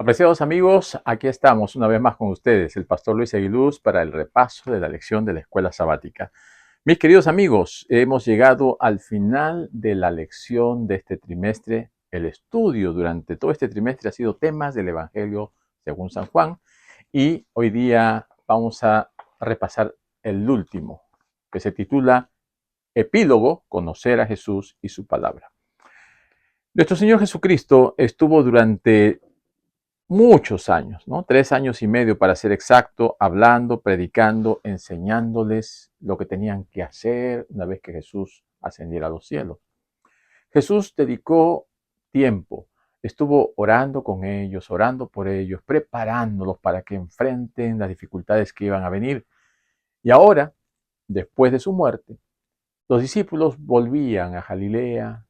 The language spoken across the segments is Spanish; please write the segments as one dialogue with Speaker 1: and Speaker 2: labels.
Speaker 1: Apreciados amigos, aquí estamos una vez más con ustedes, el pastor Luis Aguiluz, para el repaso de la lección de la escuela sabática. Mis queridos amigos, hemos llegado al final de la lección de este trimestre. El estudio durante todo este trimestre ha sido temas del Evangelio según San Juan y hoy día vamos a repasar el último, que se titula Epílogo, conocer a Jesús y su palabra. Nuestro Señor Jesucristo estuvo durante muchos años, ¿no? 3 años y medio para ser exacto, hablando, predicando, enseñándoles lo que tenían que hacer una vez que Jesús ascendiera a los cielos. Jesús dedicó tiempo, estuvo orando con ellos, orando por ellos, preparándolos para que enfrenten las dificultades que iban a venir. Y ahora, después de su muerte, los discípulos volvían a Galilea,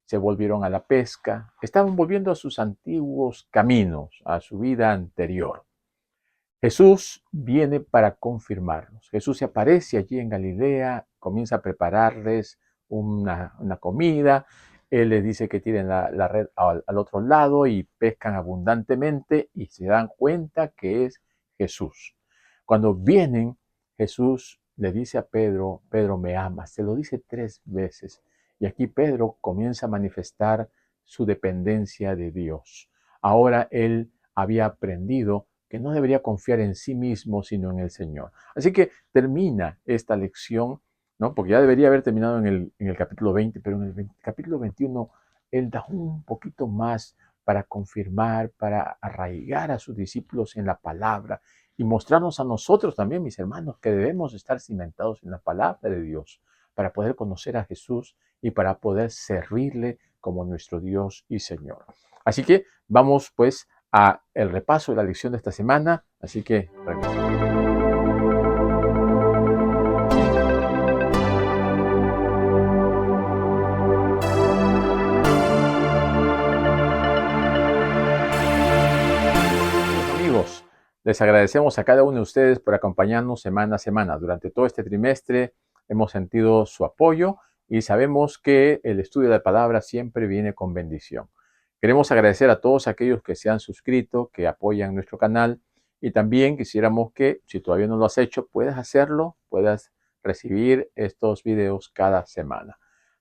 Speaker 1: se volvieron a la pesca, estaban volviendo a sus antiguos caminos, a su vida anterior. Jesús viene para confirmarlos. Jesús se aparece allí en Galilea, comienza a prepararles una comida. Él les dice que tiren la red al otro lado y pescan abundantemente y se dan cuenta que es Jesús. Cuando vienen, Jesús le dice a Pedro, Pedro, me amas. Se lo dice 3 veces. Y aquí Pedro comienza a manifestar su dependencia de Dios. Ahora él había aprendido que no debería confiar en sí mismo, sino en el Señor. Así que termina esta lección, ¿no? Porque ya debería haber terminado en el capítulo 20, pero en el capítulo 21 él da un poquito más para confirmar, para arraigar a sus discípulos en la palabra y mostrarnos a nosotros también, mis hermanos, que debemos estar cimentados en la palabra de Dios para poder conocer a Jesús y para poder servirle como nuestro Dios y Señor. Así que vamos pues a el repaso de la lección de esta semana, así que regresamos. Amigos, les agradecemos a cada uno de ustedes por acompañarnos semana a semana. Durante todo este trimestre hemos sentido su apoyo y sabemos que el estudio de la palabra siempre viene con bendición. Queremos agradecer a todos aquellos que se han suscrito, que apoyan nuestro canal y también quisiéramos que, si todavía no lo has hecho, puedas hacerlo, puedas recibir estos videos cada semana.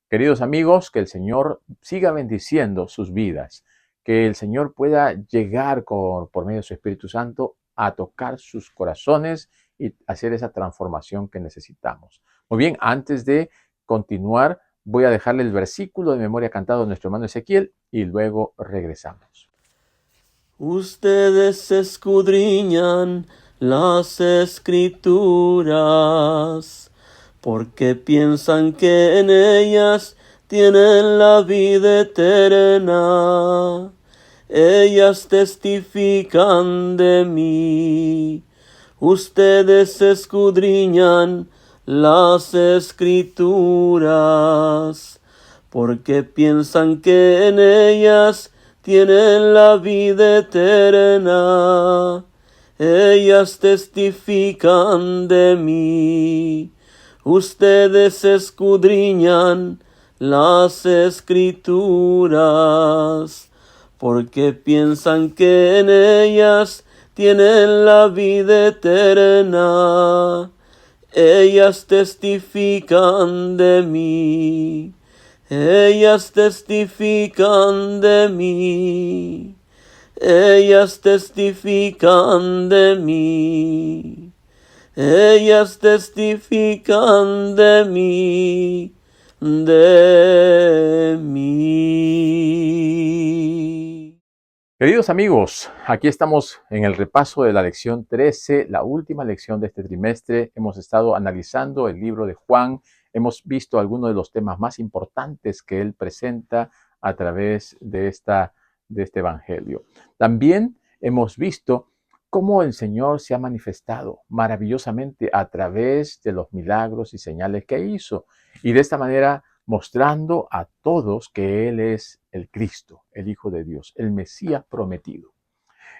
Speaker 1: Queridos amigos, que el Señor siga bendiciendo sus vidas, que el Señor pueda llegar por medio de su Espíritu Santo a tocar sus corazones y hacer esa transformación que necesitamos. Muy bien, antes de continuar, voy a dejarle el versículo de memoria cantado de nuestro hermano Ezequiel y luego regresamos.
Speaker 2: Ustedes escudriñan las Escrituras, porque piensan que en ellas tienen la vida eterna. Ellas testifican de mí. Ustedes escudriñan las Escrituras, porque piensan que en ellas tienen la vida eterna. Ellas testifican de mí. Ustedes escudriñan las Escrituras, porque piensan que en ellas tienen la vida eterna. Ellas testifican de mí. Ellas testifican de mí. Ellas testifican de mí. Ellas testifican de mí. De mí.
Speaker 1: Queridos amigos, aquí estamos en el repaso de la lección 13, la última lección de este trimestre. Hemos estado analizando el libro de Juan, hemos visto algunos de los temas más importantes que él presenta a través de este evangelio. También hemos visto cómo el Señor se ha manifestado maravillosamente a través de los milagros y señales que hizo. Y de esta manera mostrando a todos que Él es el Cristo, el Hijo de Dios, el Mesías prometido.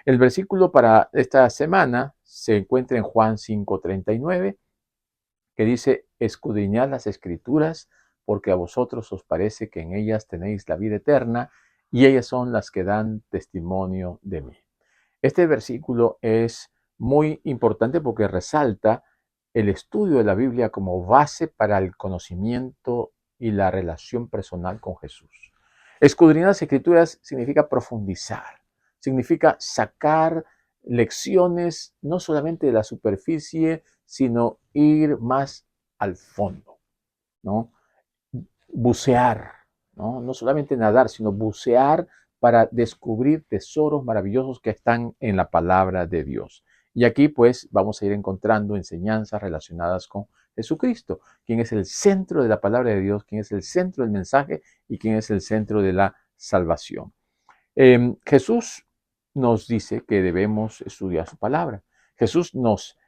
Speaker 1: El versículo para esta semana se encuentra en Juan 5:39, que dice, escudriñad las Escrituras, porque a vosotros os parece que en ellas tenéis la vida eterna, y ellas son las que dan testimonio de mí. Este versículo es muy importante porque resalta el estudio de la Biblia como base para el conocimiento y la relación personal con Jesús. Escudriñar las Escrituras significa profundizar, significa sacar lecciones no solamente de la superficie, sino ir más al fondo, ¿no? Bucear, ¿no? No solamente nadar, sino bucear para descubrir tesoros maravillosos que están en la palabra de Dios. Y aquí pues vamos a ir encontrando enseñanzas relacionadas con Jesucristo, quien es el centro de la palabra de Dios, quien es el centro del mensaje y quien es el centro de la salvación. Jesús nos dice que debemos estudiar su palabra. Jesús nos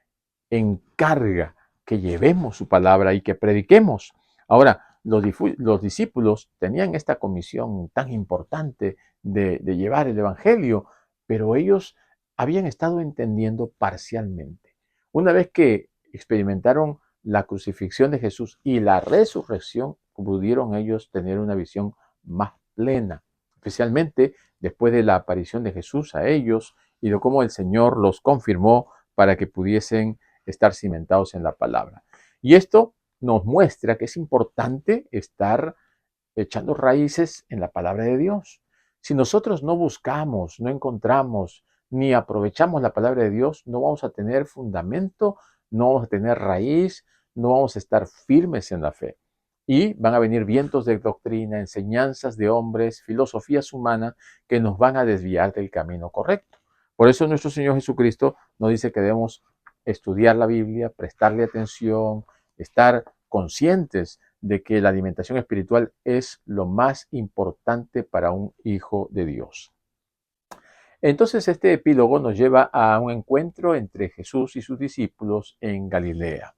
Speaker 1: encarga que llevemos su palabra y que prediquemos. Ahora, los discípulos tenían esta comisión tan importante de llevar el Evangelio, pero ellos habían estado entendiendo parcialmente. Una vez que experimentaron la crucifixión de Jesús y la resurrección, pudieron ellos tener una visión más plena, especialmente después de la aparición de Jesús a ellos y de cómo el Señor los confirmó para que pudiesen estar cimentados en la palabra. Y esto nos muestra que es importante estar echando raíces en la palabra de Dios. Si nosotros no buscamos, no encontramos, ni aprovechamos la palabra de Dios, no vamos a tener fundamento, no vamos a tener raíz, no vamos a estar firmes en la fe. Y van a venir vientos de doctrina, enseñanzas de hombres, filosofías humanas que nos van a desviar del camino correcto. Por eso nuestro Señor Jesucristo nos dice que debemos estudiar la Biblia, prestarle atención, estar conscientes de que la alimentación espiritual es lo más importante para un hijo de Dios. Entonces este epílogo nos lleva a un encuentro entre Jesús y sus discípulos en Galilea.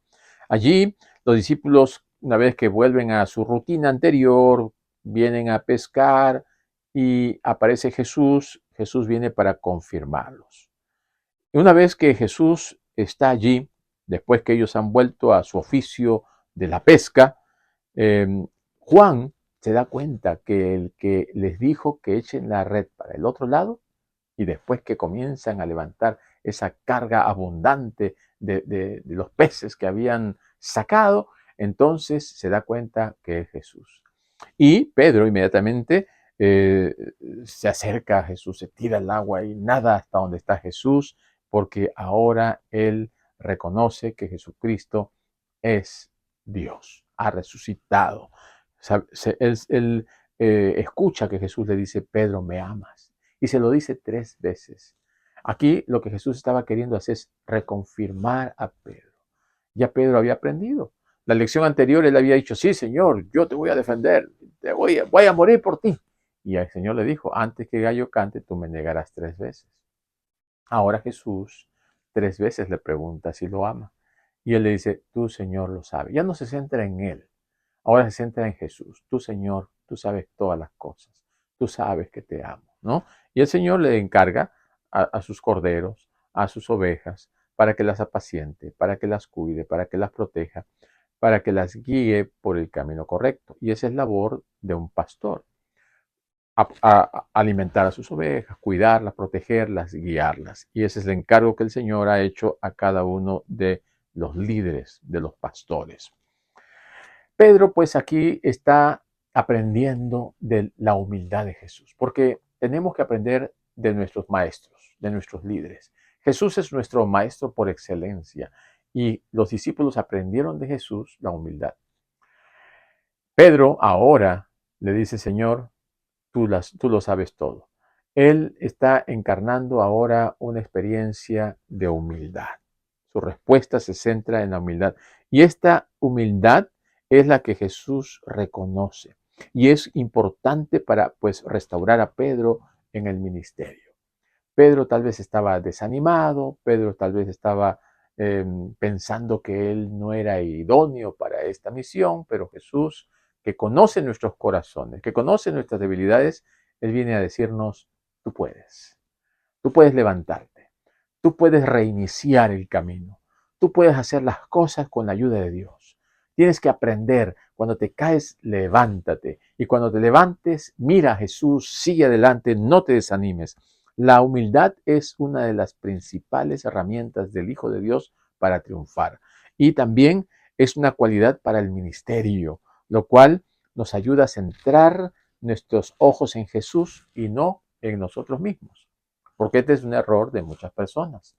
Speaker 1: Allí los discípulos, una vez que vuelven a su rutina anterior, vienen a pescar y aparece Jesús. Jesús viene para confirmarlos. Y una vez que Jesús está allí, después que ellos han vuelto a su oficio de la pesca, eh, Juan se da cuenta que el que les dijo que echen la red para el otro lado y después que comienzan a levantar esa carga abundante de los peces que habían sacado, entonces se da cuenta que es Jesús. Y Pedro inmediatamente se acerca a Jesús, se tira al agua y nada hasta donde está Jesús, porque ahora él reconoce que Jesucristo es Dios, ha resucitado. Él escucha que Jesús le dice, Pedro, ¿me amas? Y se lo dice 3 veces. Aquí lo que Jesús estaba queriendo hacer es reconfirmar a Pedro. Ya Pedro había aprendido. La lección anterior él había dicho, sí, Señor, yo te voy a defender, voy a morir por ti. Y el Señor le dijo, antes que gallo cante, tú me negarás 3 veces. Ahora Jesús 3 veces le pregunta si lo ama. Y él le dice, tú, Señor, lo sabes. Ya no se centra en él, ahora se centra en Jesús. Tú, Señor, tú sabes todas las cosas. Tú sabes que te amo, ¿no? Y el Señor le encarga a sus corderos, a sus ovejas, para que las apaciente, para que las cuide, para que las proteja, para que las guíe por el camino correcto. Y esa es labor de un pastor. Alimentar a sus ovejas, cuidarlas, protegerlas, guiarlas. Y ese es el encargo que el Señor ha hecho a cada uno de los líderes, de los pastores. Pedro pues aquí está aprendiendo de la humildad de Jesús, porque tenemos que aprender de nuestros maestros, de nuestros líderes. Jesús es nuestro maestro por excelencia y los discípulos aprendieron de Jesús la humildad. Pedro ahora le dice, Señor, tú lo sabes todo. Él está encarnando ahora una experiencia de humildad. Su respuesta se centra en la humildad. Y esta humildad es la que Jesús reconoce. Y es importante para, pues, restaurar a Pedro en el ministerio. Pedro tal vez estaba desanimado, Pedro tal vez estaba pensando que él no era idóneo para esta misión, pero Jesús, que conoce nuestros corazones, que conoce nuestras debilidades, Él viene a decirnos, tú puedes levantarte, tú puedes reiniciar el camino, tú puedes hacer las cosas con la ayuda de Dios. Tienes que aprender, cuando te caes, levántate. Y cuando te levantes, mira a Jesús, sigue adelante, no te desanimes. La humildad es una de las principales herramientas del Hijo de Dios para triunfar. Y también es una cualidad para el ministerio, lo cual nos ayuda a centrar nuestros ojos en Jesús y no en nosotros mismos. Porque este es un error de muchas personas.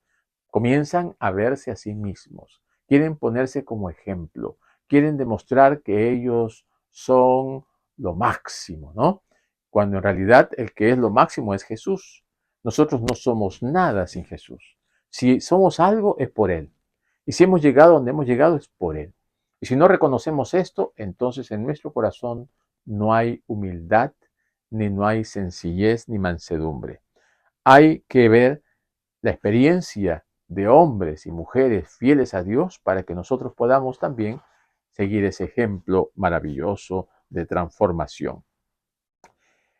Speaker 1: Comienzan a verse a sí mismos, quieren ponerse como ejemplo, quieren demostrar que ellos son lo máximo, ¿no? Cuando en realidad el que es lo máximo es Jesús. Nosotros no somos nada sin Jesús. Si somos algo es por Él. Y si hemos llegado donde hemos llegado es por Él. Y si no reconocemos esto, entonces en nuestro corazón no hay humildad, ni no hay sencillez, ni mansedumbre. Hay que ver la experiencia de hombres y mujeres fieles a Dios para que nosotros podamos también seguir ese ejemplo maravilloso de transformación.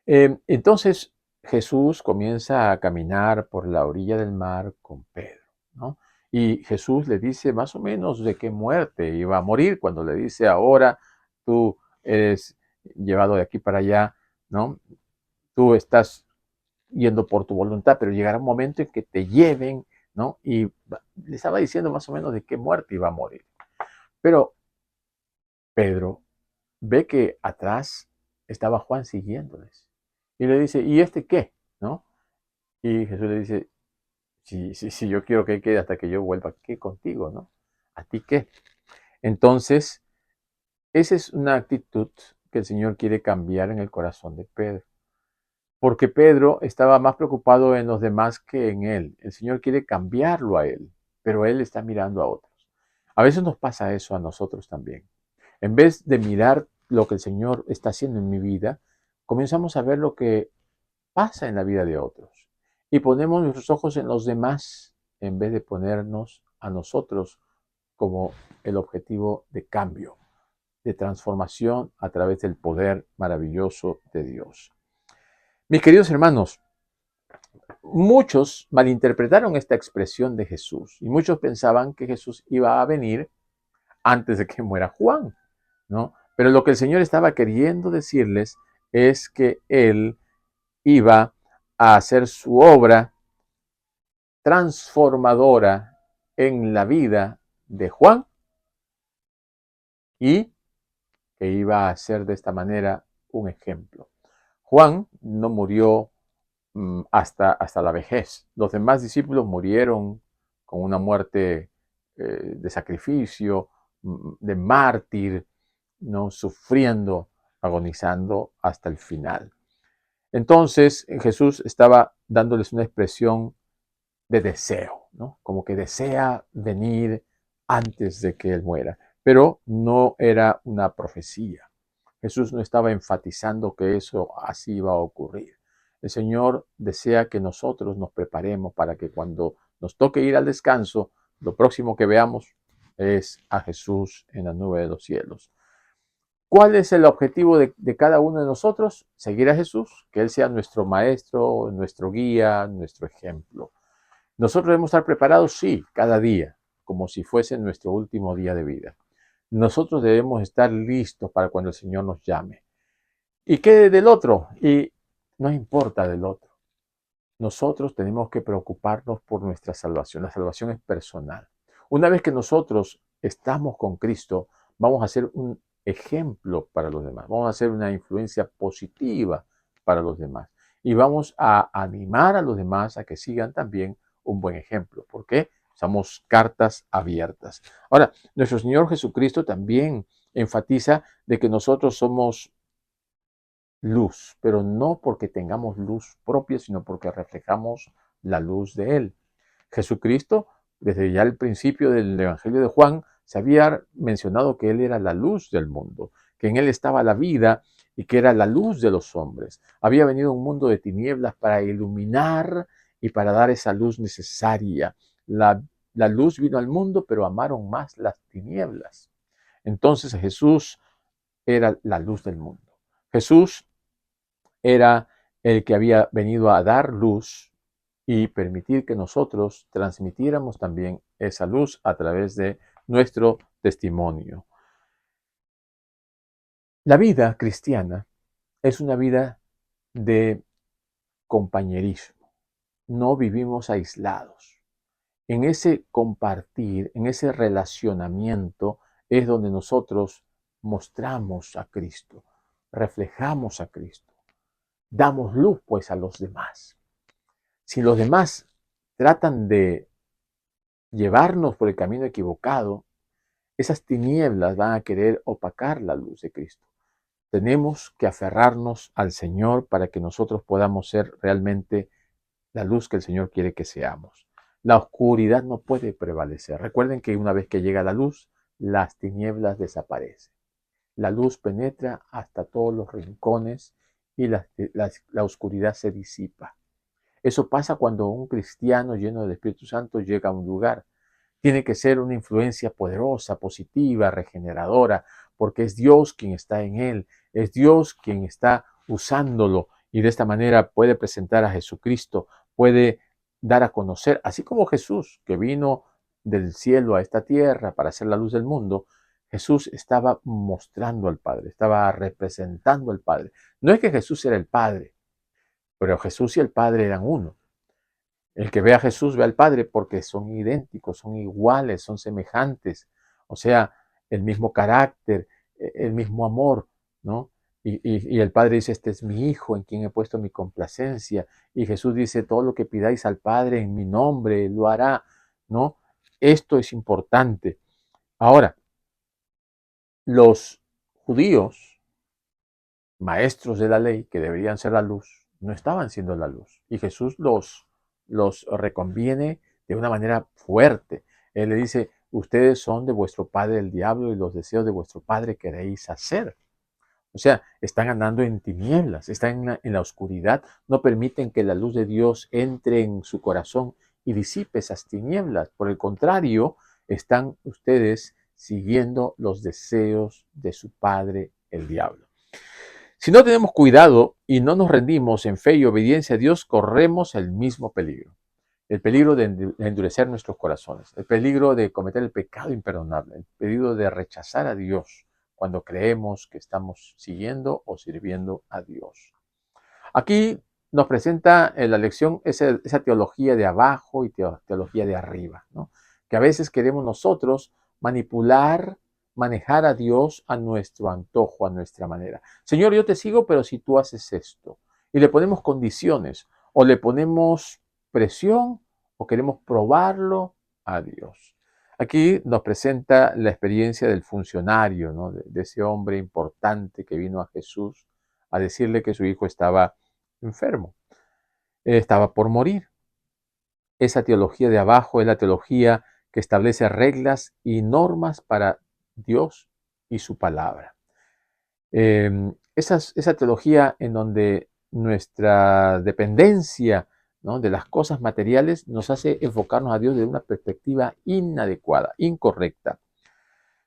Speaker 1: Entonces Jesús comienza a caminar por la orilla del mar con Pedro, ¿no? Y Jesús le dice más o menos de qué muerte iba a morir cuando le dice, ahora tú eres llevado de aquí para allá, ¿no? Tú estás yendo por tu voluntad, pero llegará un momento en que te lleven, ¿no? Y le estaba diciendo más o menos de qué muerte iba a morir. Pero Pedro ve que atrás estaba Juan siguiéndoles. Y le dice, ¿y este qué? ¿No? Y Jesús le dice, si yo quiero que quede hasta que yo vuelva, ¿qué contigo? ¿No? ¿A ti qué? Entonces, esa es una actitud que el Señor quiere cambiar en el corazón de Pedro. Porque Pedro estaba más preocupado en los demás que en él. El Señor quiere cambiarlo a él, pero él está mirando a otros. A veces nos pasa eso a nosotros también. En vez de mirar lo que el Señor está haciendo en mi vida, comenzamos a ver lo que pasa en la vida de otros. Y ponemos nuestros ojos en los demás en vez de ponernos a nosotros como el objetivo de cambio, de transformación a través del poder maravilloso de Dios. Mis queridos hermanos, muchos malinterpretaron esta expresión de Jesús y muchos pensaban que Jesús iba a venir antes de que muera Juan, ¿no? Pero lo que el Señor estaba queriendo decirles es que Él iba a hacer su obra transformadora en la vida de Juan y que iba a ser de esta manera un ejemplo. Juan no murió hasta la vejez. Los demás discípulos murieron con una muerte de sacrificio, de mártir, ¿no? Sufriendo, agonizando hasta el final. Entonces Jesús estaba dándoles una expresión de deseo, ¿no? Como que desea venir antes de que Él muera, pero no era una profecía. Jesús no estaba enfatizando que eso así iba a ocurrir. El Señor desea que nosotros nos preparemos para que cuando nos toque ir al descanso, lo próximo que veamos es a Jesús en la nube de los cielos. ¿Cuál es el objetivo de cada uno de nosotros? Seguir a Jesús, que Él sea nuestro maestro, nuestro guía, nuestro ejemplo. Nosotros debemos estar preparados, sí, cada día, como si fuese nuestro último día de vida. Nosotros debemos estar listos para cuando el Señor nos llame. ¿Y qué del otro? Y no importa del otro. Nosotros tenemos que preocuparnos por nuestra salvación. La salvación es personal. Una vez que nosotros estamos con Cristo, vamos a ser un ejemplo para los demás. Vamos a ser una influencia positiva para los demás. Y vamos a animar a los demás a que sigan también un buen ejemplo. ¿Por qué? Somos cartas abiertas. Ahora, nuestro Señor Jesucristo también enfatiza de que nosotros somos luz, pero no porque tengamos luz propia, sino porque reflejamos la luz de Él. Jesucristo, desde ya el principio del Evangelio de Juan, se había mencionado que Él era la luz del mundo, que en Él estaba la vida y que era la luz de los hombres. Había venido un mundo de tinieblas para iluminar y para dar esa luz necesaria. La luz vino al mundo, pero amaron más las tinieblas. Entonces Jesús era la luz del mundo. Jesús era el que había venido a dar luz y permitir que nosotros transmitiéramos también esa luz a través de nuestro testimonio. La vida cristiana es una vida de compañerismo. no vivimos aislados. En ese compartir, en ese relacionamiento, es donde nosotros mostramos a Cristo, reflejamos a Cristo, damos luz pues a los demás. Si los demás tratan de llevarnos por el camino equivocado, esas tinieblas van a querer opacar la luz de Cristo. Tenemos que aferrarnos al Señor para que nosotros podamos ser realmente la luz que el Señor quiere que seamos. La oscuridad no puede prevalecer. Recuerden que una vez que llega la luz, las tinieblas desaparecen. La luz penetra hasta todos los rincones y la oscuridad se disipa. Eso pasa cuando un cristiano lleno del Espíritu Santo llega a un lugar. Tiene que ser una influencia poderosa, positiva, regeneradora, porque es Dios quien está en él, es Dios quien está usándolo y de esta manera puede presentar a Jesucristo, puede dar a conocer, así como Jesús, que vino del cielo a esta tierra para ser la luz del mundo. Jesús estaba mostrando al Padre, estaba representando al Padre. No es que Jesús era el Padre, pero Jesús y el Padre eran uno. El que ve a Jesús ve al Padre porque son idénticos, son iguales, son semejantes. O sea, el mismo carácter, el mismo amor, ¿no? Y el Padre dice, este es mi Hijo en quien he puesto mi complacencia. Y Jesús dice, todo lo que pidáis al Padre en mi nombre, lo hará, ¿no? Esto es importante. Ahora, los judíos, maestros de la ley, que deberían ser la luz, no estaban siendo la luz. Y Jesús los reconviene de una manera fuerte. Él le dice, ustedes son de vuestro padre el diablo y los deseos de vuestro padre queréis hacer. O sea, están andando en tinieblas, están en la oscuridad, no permiten que la luz de Dios entre en su corazón y disipe esas tinieblas. Por el contrario, están ustedes siguiendo los deseos de su padre el diablo. Si no tenemos cuidado y no nos rendimos en fe y obediencia a Dios, corremos el mismo peligro. El peligro de endurecer nuestros corazones, el peligro de cometer el pecado imperdonable, el peligro de rechazar a Dios cuando creemos que estamos siguiendo o sirviendo a Dios. Aquí nos presenta en la lección esa teología de abajo y teología de arriba, ¿no? Que a veces queremos nosotros manipular, manejar a Dios a nuestro antojo, a nuestra manera. Señor, yo te sigo, pero si tú haces esto. Y le ponemos condiciones o le ponemos presión o queremos probarlo a Dios. Aquí nos presenta la experiencia del funcionario, ¿no? de ese hombre importante que vino a Jesús a decirle que su hijo estaba enfermo, estaba por morir. Esa teología de abajo es la teología que establece reglas y normas para Dios y su palabra. Esa teología en donde nuestra dependencia, ¿no?, de las cosas materiales nos hace enfocarnos a Dios desde una perspectiva inadecuada, incorrecta.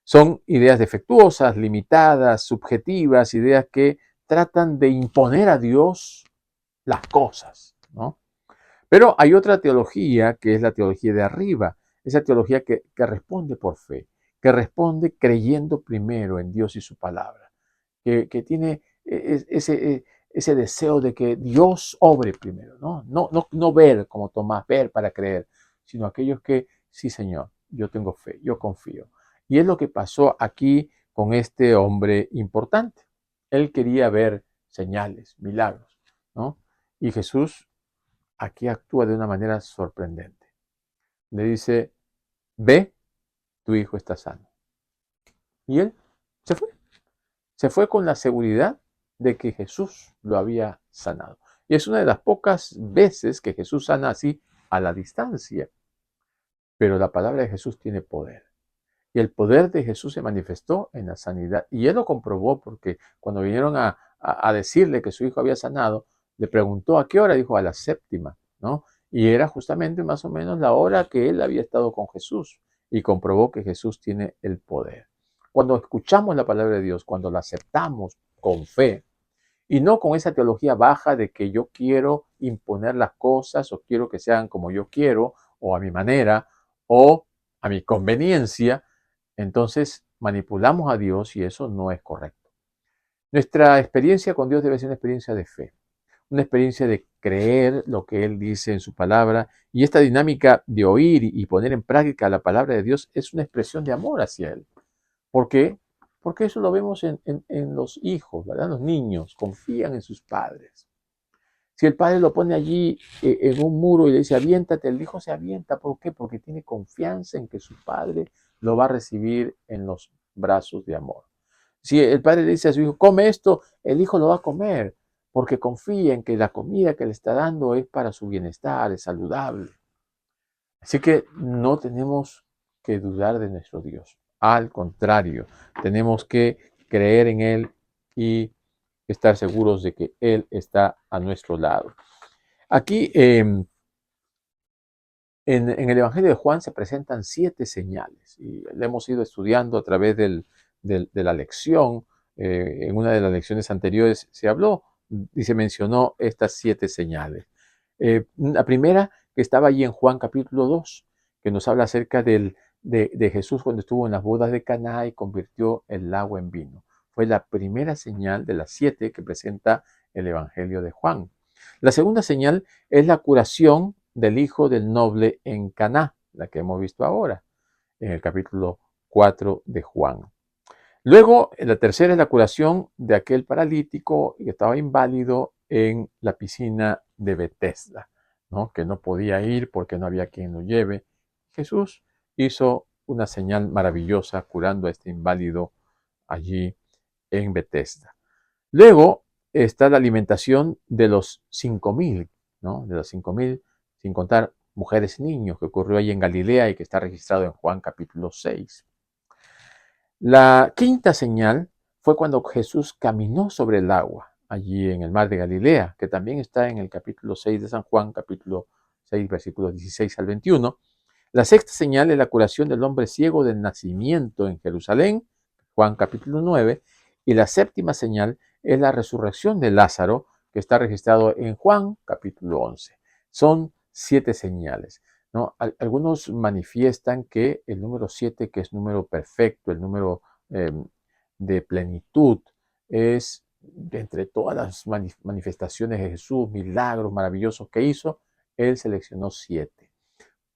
Speaker 1: Son ideas defectuosas, limitadas, subjetivas, ideas que tratan de imponer a Dios las cosas, ¿no? Pero hay otra teología que es la teología de arriba, esa teología que responde por fe, que responde creyendo primero en Dios y su palabra, que tiene ese deseo de que Dios obre primero, ¿no? No ver como Tomás, ver para creer, sino aquellos que, sí Señor, yo tengo fe, yo confío. Y es lo que pasó aquí con este hombre importante. Él quería ver señales, milagros, ¿no? Y Jesús aquí actúa de una manera sorprendente. Le dice, ve, tu hijo está sano. Y él se fue. Se fue con la seguridad de que Jesús lo había sanado. Y es una de las pocas veces que Jesús sana así a la distancia. Pero la palabra de Jesús tiene poder. Y el poder de Jesús se manifestó en la sanidad. Y él lo comprobó porque cuando vinieron a decirle que su hijo había sanado, le preguntó a qué hora, dijo a la séptima, ¿no? Y era justamente más o menos la hora que él había estado con Jesús y comprobó que Jesús tiene el poder. Cuando escuchamos la palabra de Dios, cuando la aceptamos con fe y no con esa teología baja de que yo quiero imponer las cosas o quiero que sean como yo quiero o a mi manera o a mi conveniencia, entonces manipulamos a Dios y eso no es correcto. Nuestra experiencia con Dios debe ser una experiencia de fe. una experiencia de creer lo que Él dice en su palabra. Y esta dinámica de oír y poner en práctica la palabra de Dios es una expresión de amor hacia Él. ¿Por qué? Porque eso lo vemos en los hijos, ¿verdad? Los niños confían en sus padres. Si el padre lo pone allí en un muro y le dice aviéntate, el hijo se avienta. ¿Por qué? Porque tiene confianza en que su padre lo va a recibir en los brazos de amor. Si el padre le dice a su hijo, come esto, el hijo lo va a comer, porque confía en que la comida que le está dando es para su bienestar, es saludable. Así que no tenemos que dudar de nuestro Dios. Al contrario, tenemos que creer en Él y estar seguros de que Él está a nuestro lado. Aquí en el Evangelio de Juan se presentan 7 señales y lo hemos ido estudiando a través de la lección. En una de las lecciones anteriores se habló y se mencionó estas 7 señales. La primera que estaba allí en Juan capítulo 2, que nos habla acerca de Jesús cuando estuvo en las bodas de Caná y convirtió el agua en vino. Fue la primera señal de las 7 que presenta el Evangelio de Juan. La segunda señal es la curación del hijo del noble en Caná, la que hemos visto ahora, en el capítulo 4 de Juan. Luego, la tercera es la curación de aquel paralítico que estaba inválido en la piscina de Betesda, ¿no? Que no podía ir porque no había quien lo lleve. Jesús hizo una señal maravillosa curando a este inválido allí en Betesda. Luego está la alimentación de los 5.000, ¿no? De los 5.000, sin contar mujeres y niños, que ocurrió ahí en Galilea y que está registrado en Juan capítulo 6. La quinta señal fue cuando Jesús caminó sobre el agua, allí en el mar de Galilea, que también está en el capítulo 6 de San Juan, capítulo 6, versículos 16 al 21. La sexta señal es la curación del hombre ciego del nacimiento en Jerusalén, Juan capítulo 9. Y la séptima señal es la resurrección de Lázaro, que está registrado en Juan capítulo 11. Son 7 señales, ¿no? Algunos manifiestan que el número 7, que es número perfecto, el número de plenitud, es de entre todas las manifestaciones de Jesús, milagros maravillosos que hizo, él seleccionó 7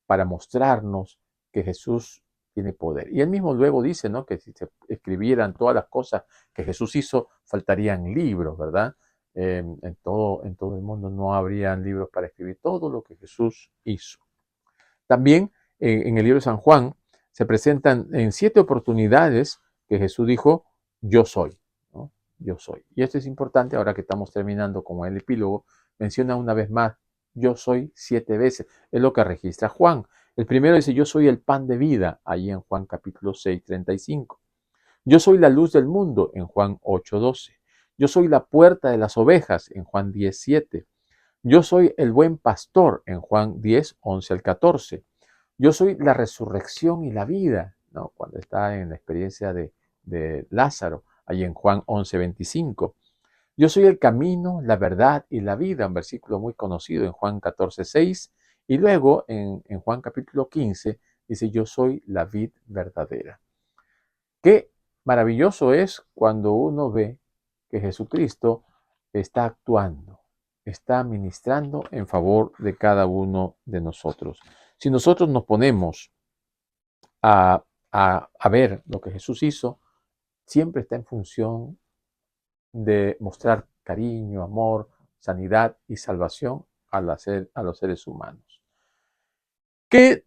Speaker 1: para mostrarnos que Jesús tiene poder. Y él mismo luego dice, ¿no? Que si se escribieran todas las cosas que Jesús hizo, faltarían libros, ¿verdad? En todo el mundo no habrían libros para escribir todo lo que Jesús hizo. También en el libro de San Juan se presentan en 7 oportunidades que Jesús dijo, yo soy, ¿no? Yo soy. Y esto es importante ahora que estamos terminando con el epílogo. Menciona una vez más, yo soy 7 veces. Es lo que registra Juan. El primero dice, yo soy el pan de vida, ahí en Juan capítulo 6, 35. Yo soy la luz del mundo, en Juan 8, 12. Yo soy la puerta de las ovejas, en Juan 10, 7. Yo soy el buen pastor, en Juan 10, 11 al 14. Yo soy la resurrección y la vida, ¿no? Cuando está en la experiencia de Lázaro, ahí en Juan 11, 25. Yo soy el camino, la verdad y la vida, un versículo muy conocido en Juan 14, 6. Y luego en Juan capítulo 15 dice, yo soy la vid verdadera. Qué maravilloso es cuando uno ve que Jesucristo está actuando, está ministrando en favor de cada uno de nosotros. Si nosotros nos ponemos a ver lo que Jesús hizo, siempre está en función de mostrar cariño, amor, sanidad y salvación a los seres humanos. ¿Qué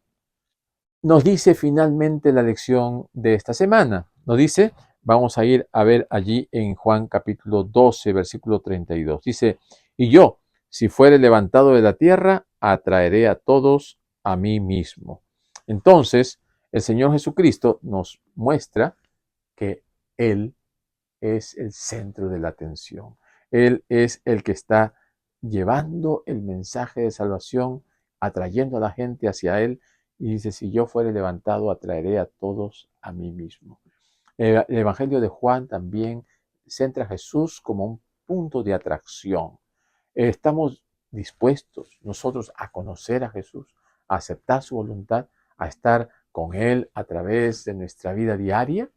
Speaker 1: nos dice finalmente la lección de esta semana? Nos dice, vamos a ir a ver allí en Juan capítulo 12, versículo 32. Dice, y yo, si fuere levantado de la tierra, atraeré a todos a mí mismo. Entonces, el Señor Jesucristo nos muestra que Él es el centro de la atención. Él es el que está llevando el mensaje de salvación, atrayendo a la gente hacia Él. Y dice, si yo fuere levantado, atraeré a todos a mí mismo. El Evangelio de Juan también centra a Jesús como un punto de atracción. Estamos dispuestos nosotros a conocer a Jesús, a aceptar su voluntad, a estar con Él a través de nuestra vida diaria.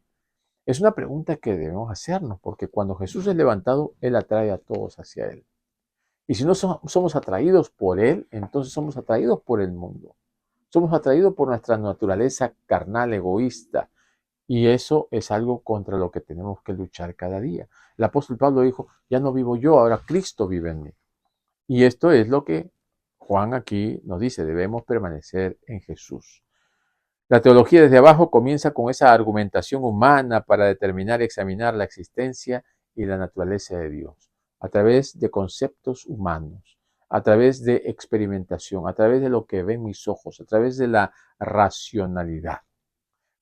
Speaker 1: Es una pregunta que debemos hacernos, porque cuando Jesús es levantado, Él atrae a todos hacia Él. Y si no somos atraídos por Él, entonces somos atraídos por el mundo. Somos atraídos por nuestra naturaleza carnal, egoísta. Y eso es algo contra lo que tenemos que luchar cada día. El apóstol Pablo dijo, ya no vivo yo, ahora Cristo vive en mí. Y esto es lo que Juan aquí nos dice, debemos permanecer en Jesús. La teología desde abajo comienza con esa argumentación humana para determinar y examinar la existencia y la naturaleza de Dios, a través de conceptos humanos, a través de experimentación, a través de lo que ven mis ojos, a través de la racionalidad.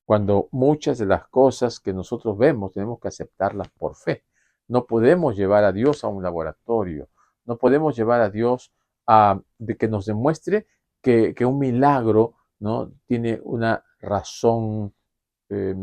Speaker 1: Cuando muchas de las cosas que nosotros vemos tenemos que aceptarlas por fe. No podemos llevar a Dios a un laboratorio, no podemos llevar a Dios de que nos demuestre que un milagro, ¿no?, tiene una razón eh,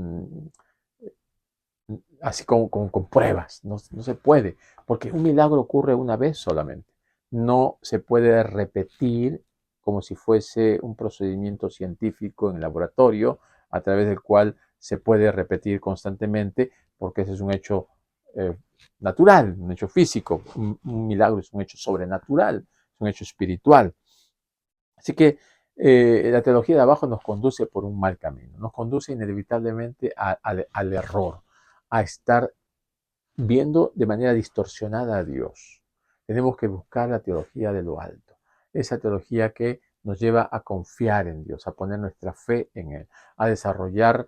Speaker 1: así con pruebas. No se puede, porque un milagro ocurre una vez solamente. No se puede repetir como si fuese un procedimiento científico en el laboratorio, a través del cual se puede repetir constantemente, porque ese es un hecho natural, un hecho físico. Un milagro es un hecho sobrenatural, es un hecho espiritual. Así que la teología de abajo nos conduce por un mal camino, nos conduce inevitablemente al error, a estar viendo de manera distorsionada a Dios. Tenemos que buscar la teología de lo alto, esa teología que nos lleva a confiar en Dios, a poner nuestra fe en Él, a desarrollar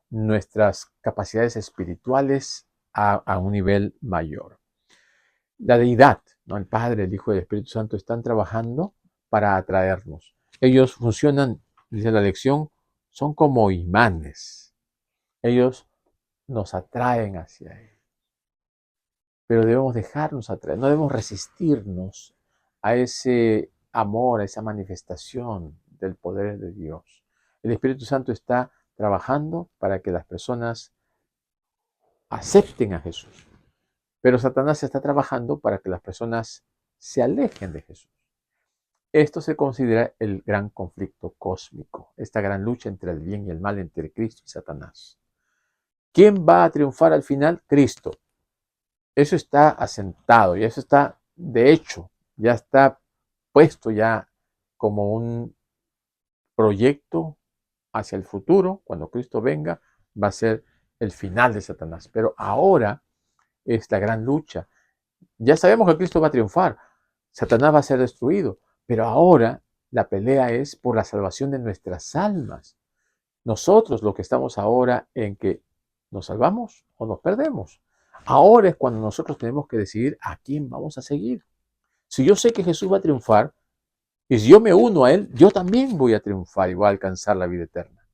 Speaker 1: nuestras capacidades espirituales a un nivel mayor. La deidad, ¿no?, el Padre, el Hijo y el Espíritu Santo están trabajando para atraernos. Ellos funcionan, dice la lección, son como imanes. Ellos nos atraen hacia Él. Pero debemos dejarnos atraer, no debemos resistirnos a ese amor, a esa manifestación del poder de Dios. El Espíritu Santo está trabajando para que las personas acepten a Jesús. Pero Satanás está trabajando para que las personas se alejen de Jesús. Esto se considera el gran conflicto cósmico, esta gran lucha entre el bien y el mal, entre Cristo y Satanás. ¿Quién va a triunfar al final? Cristo. Eso está asentado y eso está, de hecho, ya está puesto ya como un proyecto hacia el futuro. Cuando Cristo venga, va a ser el final de Satanás. Pero ahora es la gran lucha. Ya sabemos que Cristo va a triunfar, Satanás va a ser destruido, pero ahora la pelea es por la salvación de nuestras almas. Nosotros lo que estamos ahora en que nos salvamos o nos perdemos. Ahora es cuando nosotros tenemos que decidir a quién vamos a seguir. Si yo sé que Jesús va a triunfar y si yo me uno a Él, yo también voy a triunfar y voy a alcanzar la vida eterna.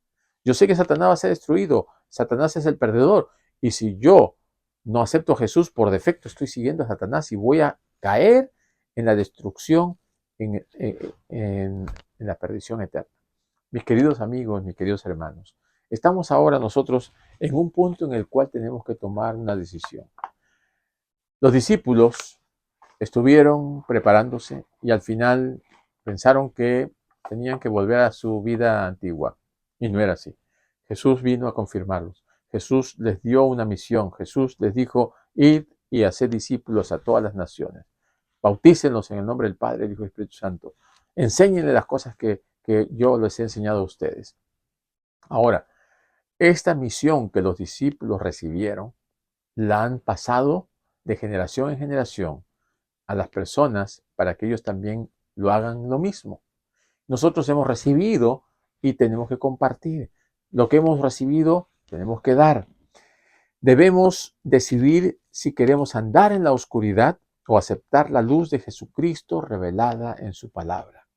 Speaker 1: Yo sé que Satanás va a ser destruido, Satanás es el perdedor, y si yo no acepto a Jesús por defecto, estoy siguiendo a Satanás y voy a caer en la destrucción, en la perdición eterna. Mis queridos amigos, mis queridos hermanos, estamos ahora nosotros en un punto en el cual tenemos que tomar una decisión. Los discípulos estuvieron preparándose y al final pensaron que tenían que volver a su vida antigua. Y no era así. Jesús vino a confirmarlos. Jesús les dio una misión. Jesús les dijo, id y haced discípulos a todas las naciones. Bautícenlos en el nombre del Padre, del Hijo y del Espíritu Santo. Enséñenle las cosas que yo les he enseñado a ustedes. Ahora, esta misión que los discípulos recibieron, la han pasado de generación en generación a las personas para que ellos también lo hagan lo mismo. Nosotros hemos recibido y tenemos que compartir. Lo que hemos recibido tenemos que dar. Debemos decidir si queremos andar en la oscuridad o aceptar la luz de Jesucristo revelada en su palabra.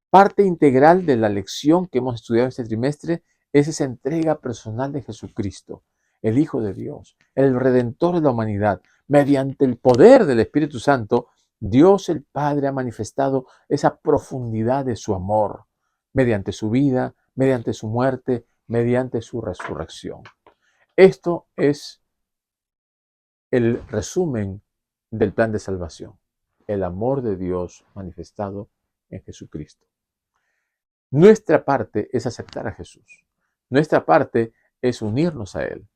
Speaker 1: Parte integral de la lección que hemos estudiado este trimestre es esa entrega personal de Jesucristo, el Hijo de Dios, el Redentor de la humanidad. Mediante el poder del Espíritu Santo, Dios el Padre ha manifestado esa profundidad de su amor, mediante su vida, mediante su muerte, mediante su resurrección. Esto es el resumen del plan de salvación, el amor de Dios manifestado en Jesucristo. Nuestra parte es aceptar a Jesús. Nuestra parte es unirnos a Él.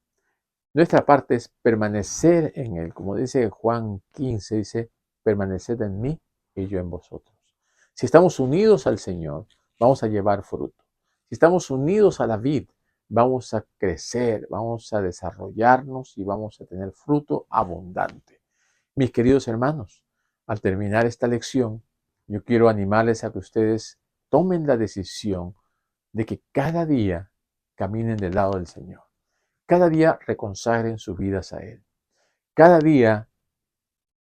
Speaker 1: Nuestra parte es permanecer en Él. Como dice Juan 15, dice, permaneced en mí y yo en vosotros. Si estamos unidos al Señor, vamos a llevar fruto. Si estamos unidos a la vid, vamos a crecer, vamos a desarrollarnos y vamos a tener fruto abundante. Mis queridos hermanos, al terminar esta lección, yo quiero animarles a que ustedes tomen la decisión de que cada día caminen del lado del Señor. Cada día reconsagren sus vidas a Él. Cada día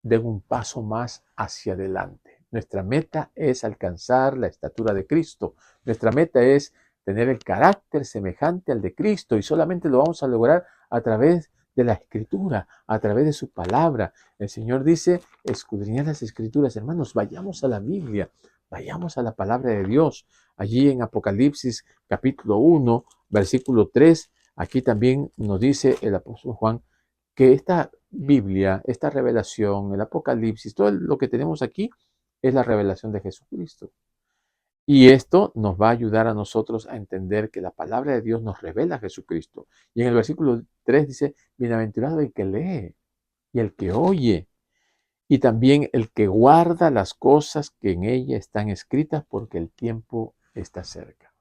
Speaker 1: den un paso más hacia adelante. Nuestra meta es alcanzar la estatura de Cristo. Nuestra meta es tener el carácter semejante al de Cristo y solamente lo vamos a lograr a través de la Escritura, a través de su palabra. El Señor dice, escudriñad las Escrituras. Hermanos, vayamos a la Biblia, vayamos a la palabra de Dios. Allí en Apocalipsis capítulo 1, versículo 3, aquí también nos dice el apóstol Juan que esta Biblia, esta revelación, el Apocalipsis, todo lo que tenemos aquí es la revelación de Jesucristo. Y esto nos va a ayudar a nosotros a entender que la palabra de Dios nos revela a Jesucristo. Y en el versículo 3 dice, bienaventurado el que lee y el que oye, y también el que guarda las cosas que en ella están escritas porque el tiempo está cerca.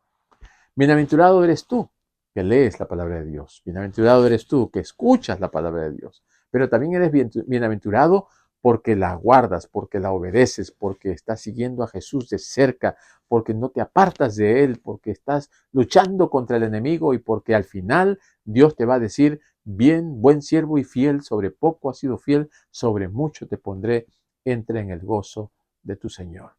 Speaker 1: Bienaventurado eres tú que lees la palabra de Dios. Bienaventurado eres tú que escuchas la palabra de Dios. Pero también eres bienaventurado porque la guardas, porque la obedeces, porque estás siguiendo a Jesús de cerca, porque no te apartas de Él, porque estás luchando contra el enemigo y porque al final Dios te va a decir, bien, buen siervo y fiel, sobre poco has sido fiel, sobre mucho te pondré, entra en el gozo de tu Señor.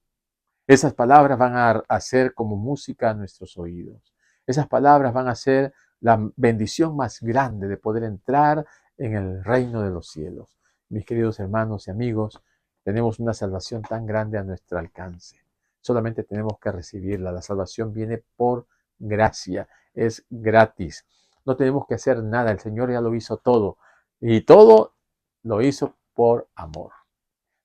Speaker 1: Esas palabras van a ser como música a nuestros oídos. Esas palabras van a ser la bendición más grande de poder entrar en el reino de los cielos. Mis queridos hermanos y amigos, tenemos una salvación tan grande a nuestro alcance. Solamente tenemos que recibirla. La salvación viene por gracia, es gratis. No tenemos que hacer nada, el Señor ya lo hizo todo. Y todo lo hizo por amor.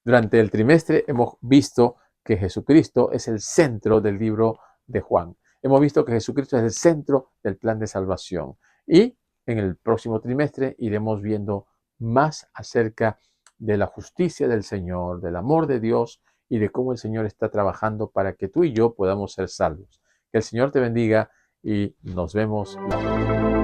Speaker 1: Durante el trimestre hemos visto que Jesucristo es el centro del libro de Juan. Hemos visto que Jesucristo es el centro del plan de salvación. Y en el próximo trimestre iremos viendo más acerca de la justicia del Señor, del amor de Dios y de cómo el Señor está trabajando para que tú y yo podamos ser salvos. Que el Señor te bendiga y nos vemos la próxima.